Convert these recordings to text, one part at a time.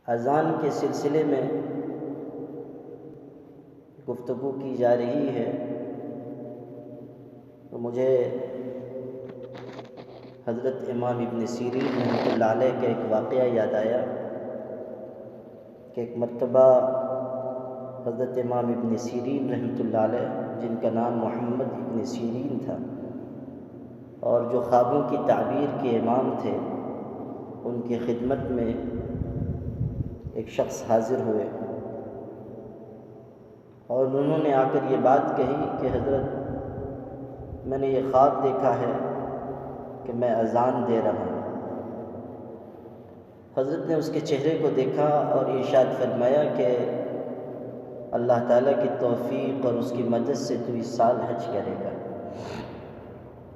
اذان کے سلسلے میں گفتگو کی جا رہی ہے تو مجھے حضرت امام ابن سیرین رحمۃ اللہ علیہ کا ایک واقعہ یاد آیا کہ ایک مرتبہ حضرت امام ابن سیرین رحمۃ اللہ علیہ، جن کا نام محمد ابن سیرین تھا اور جو خوابوں کی تعبیر کے امام تھے، ان کی خدمت میں ایک شخص حاضر ہوئے اور انہوں نے آ کر یہ بات کہی کہ حضرت، میں نے یہ خواب دیکھا ہے کہ میں اذان دے رہا ہوں۔ حضرت نے اس کے چہرے کو دیکھا اور ارشاد فرمایا کہ اللہ تعالیٰ کی توفیق اور اس کی مدد سے تو اس سال حج کرے گا۔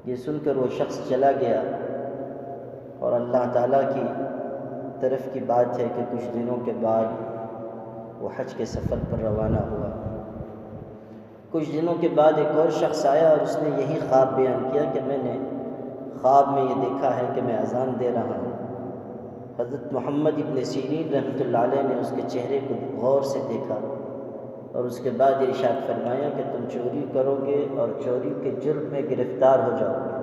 یہ سن کر وہ شخص چلا گیا اور اللہ تعالیٰ کی طرف کی بات ہے کہ کچھ دنوں کے بعد وہ حج کے سفر پر روانہ ہوا۔ کچھ دنوں کے بعد ایک اور شخص آیا اور اس نے یہی خواب بیان کیا کہ میں نے خواب میں یہ دیکھا ہے کہ میں اذان دے رہا ہوں۔ حضرت محمد ابن سیرین رحمۃ اللہ علیہ نے اس کے چہرے کو غور سے دیکھا اور اس کے بعد ارشاد فرمایا کہ تم چوری کرو گے اور چوری کے جرم میں گرفتار ہو جاؤ گے۔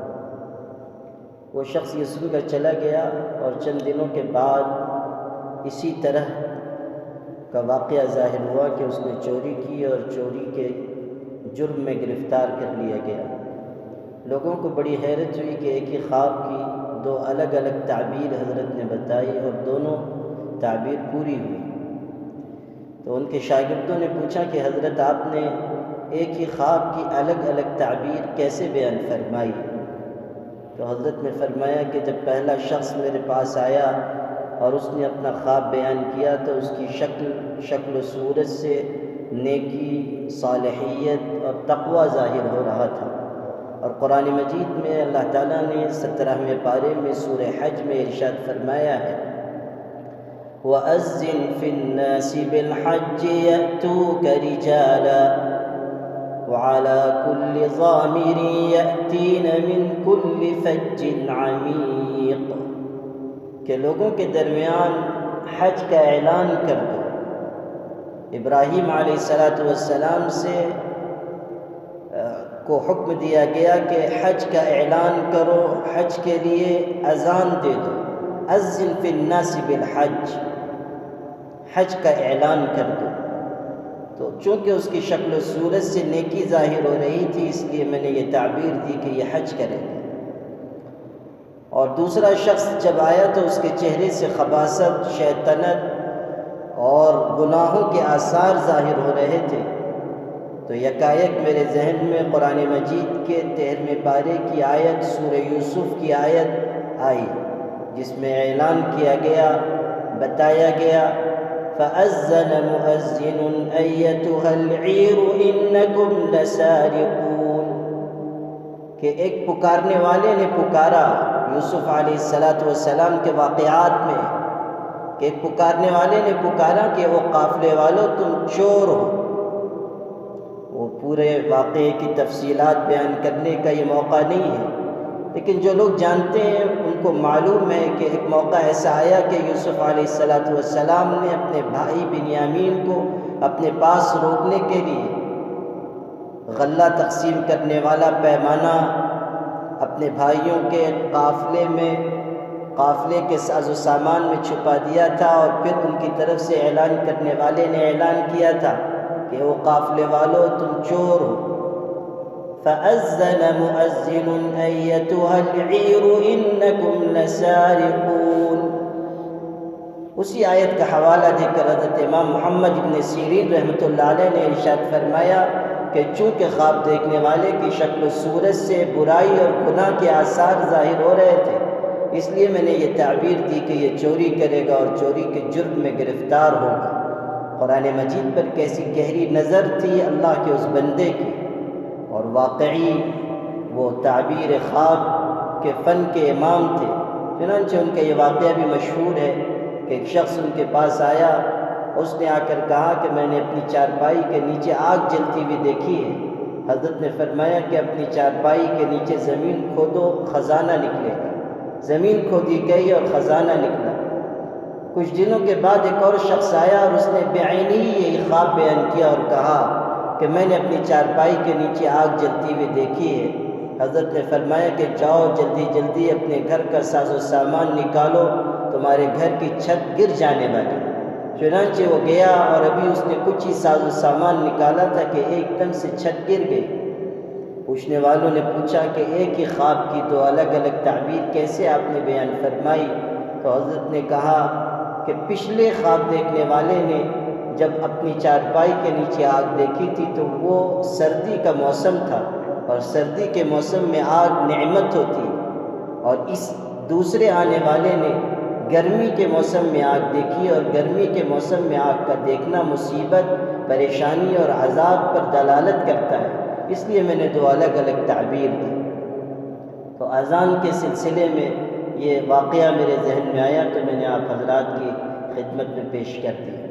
وہ شخص یہ سن کر چلا گیا اور چند دنوں کے بعد اسی طرح کا واقعہ ظاہر ہوا کہ اس نے چوری کی اور چوری کے جرم میں گرفتار کر لیا گیا۔ لوگوں کو بڑی حیرت ہوئی کہ ایک ہی خواب کی دو الگ الگ تعبیر حضرت نے بتائی اور دونوں تعبیر پوری ہوئی۔ تو ان کے شاگردوں نے پوچھا کہ حضرت، آپ نے ایک ہی خواب کی الگ الگ تعبیر کیسے بیان فرمائی؟ تو حضرت نے فرمایا کہ جب پہلا شخص میرے پاس آیا اور اس نے اپنا خواب بیان کیا تو اس کی شکل و صورت سے نیکی، صالحیت اور تقوی ظاہر ہو رہا تھا، اور قرآن مجید میں اللہ تعالیٰ نے 17ویں پارے میں سورہ حج میں ارشاد فرمایا ہے وَأَذِّن فِي النَّاسِ بِالْحَجِّ يَأْتُوكَ رِجَالًا وَعَلَى كُلِّ ضَامِرٍ يَأْتِينَ مِنْ كُلِّ فَجٍّ عَمِيقٍ، کہ لوگوں کے درمیان حج کا اعلان کر دو۔ ابراہیم علیہ السلام سے کو حکم دیا گیا کہ حج کا اعلان کرو، حج کے لیے اذان دے دو۔ اذن فی الناس بالحج، حج کا اعلان کر دو۔ تو چونکہ اس کی شکل و صورت سے نیکی ظاہر ہو رہی تھی، اس لیے میں نے یہ تعبیر دی کہ یہ حج کرے گا۔ اور دوسرا شخص جب آیا تو اس کے چہرے سے خباثت، شیطنت اور گناہوں کے آثار ظاہر ہو رہے تھے۔ تو یکایک میرے ذہن میں قرآن مجید کے 13ویں پارے کی آیت، سورہ یوسف کی آیت آئی، جس میں اعلان کیا گیا، بتایا گیا فَأَذَّنَ مُؤَذِّنٌ أَيَّتُهَا الْعِيرُ إِنَّكُمْ لَسَارِقُونَ، کہ ایک پکارنے والے نے پکارا یوسف علیہ السلام کے واقعات میں، کہ ایک پکارنے والے نے پکارا کہ وہ قافلے والوں تم چور ہو۔ وہ پورے واقعے کی تفصیلات بیان کرنے کا یہ موقع نہیں ہے، لیکن جو لوگ جانتے ہیں ان کو معلوم ہے کہ ایک موقع ایسا آیا کہ یوسف علیہ السلام نے اپنے بھائی بنیامین کو اپنے پاس روکنے کے لیے غلہ تقسیم کرنے والا پیمانہ اپنے بھائیوں کے قافلے کے ساز و سامان میں چھپا دیا تھا، اور پھر ان کی طرف سے اعلان کرنے والے نے اعلان کیا تھا کہ وہ قافلے والوں تم چور ہو۔ فَأَذَّنَ مُؤَذِّنٌ أَيَّتُهَا الْعِيرُ إِنَّكُمْ لَسَارِقُونَ۔ اسی آیت کا حوالہ دے کر حضرت امام محمد ابن سیرین رحمۃ اللہ علیہ نے ارشاد فرمایا کہ چونکہ خواب دیکھنے والے کی شکل و صورت سے برائی اور گناہ کے آثار ظاہر ہو رہے تھے، اس لیے میں نے یہ تعبیر دی کہ یہ چوری کرے گا اور چوری کے جرم میں گرفتار ہوگا۔ قرآن مجید پر کیسی گہری نظر تھی اللہ کے اس بندے کی، اور واقعی وہ تعبیر خواب کے فن کے امام تھے۔ چنانچہ ان کا یہ واقعہ بھی مشہور ہے کہ ایک شخص ان کے پاس آیا، اس نے آ کر کہا کہ میں نے اپنی چارپائی کے نیچے آگ جلتی ہوئی دیکھی ہے۔ حضرت نے فرمایا کہ اپنی چارپائی کے نیچے زمین کھودو، خزانہ نکلے گا۔ زمین کھودی گئی اور خزانہ نکلا۔ کچھ دنوں کے بعد ایک اور شخص آیا اور اس نے بعینی یہ خواب بیان کیا اور کہا کہ میں نے اپنی چارپائی کے نیچے آگ جلتی ہوئی دیکھی ہے۔ حضرت نے فرمایا کہ جاؤ جلدی جلدی اپنے گھر کا ساز و سامان نکالو، تمہارے گھر کی چھت گر جانے والی۔ چنانچہ وہ گیا اور ابھی اس نے کچھ ہی ساز و سامان نکالا تھا کہ ایک دم سے چھت گر گئی۔ پوچھنے والوں نے پوچھا کہ ایک ہی خواب کی تو الگ الگ تعبیر کیسے آپ نے بیان فرمائی؟ تو حضرت نے کہا کہ پچھلے خواب دیکھنے والے نے جب اپنی چارپائی کے نیچے آگ دیکھی تھی تو وہ سردی کا موسم تھا، اور سردی کے موسم میں آگ نعمت ہوتی، اور اس دوسرے آنے والے نے گرمی کے موسم میں آگ دیکھی، اور گرمی کے موسم میں آگ کا دیکھنا مصیبت، پریشانی اور عذاب پر دلالت کرتا ہے، اس لیے میں نے دو الگ الگ تعبیر دی۔ تو اذان کے سلسلے میں یہ واقعہ میرے ذہن میں آیا تو میں نے آپ حضرات کی خدمت میں پیش کر دیا۔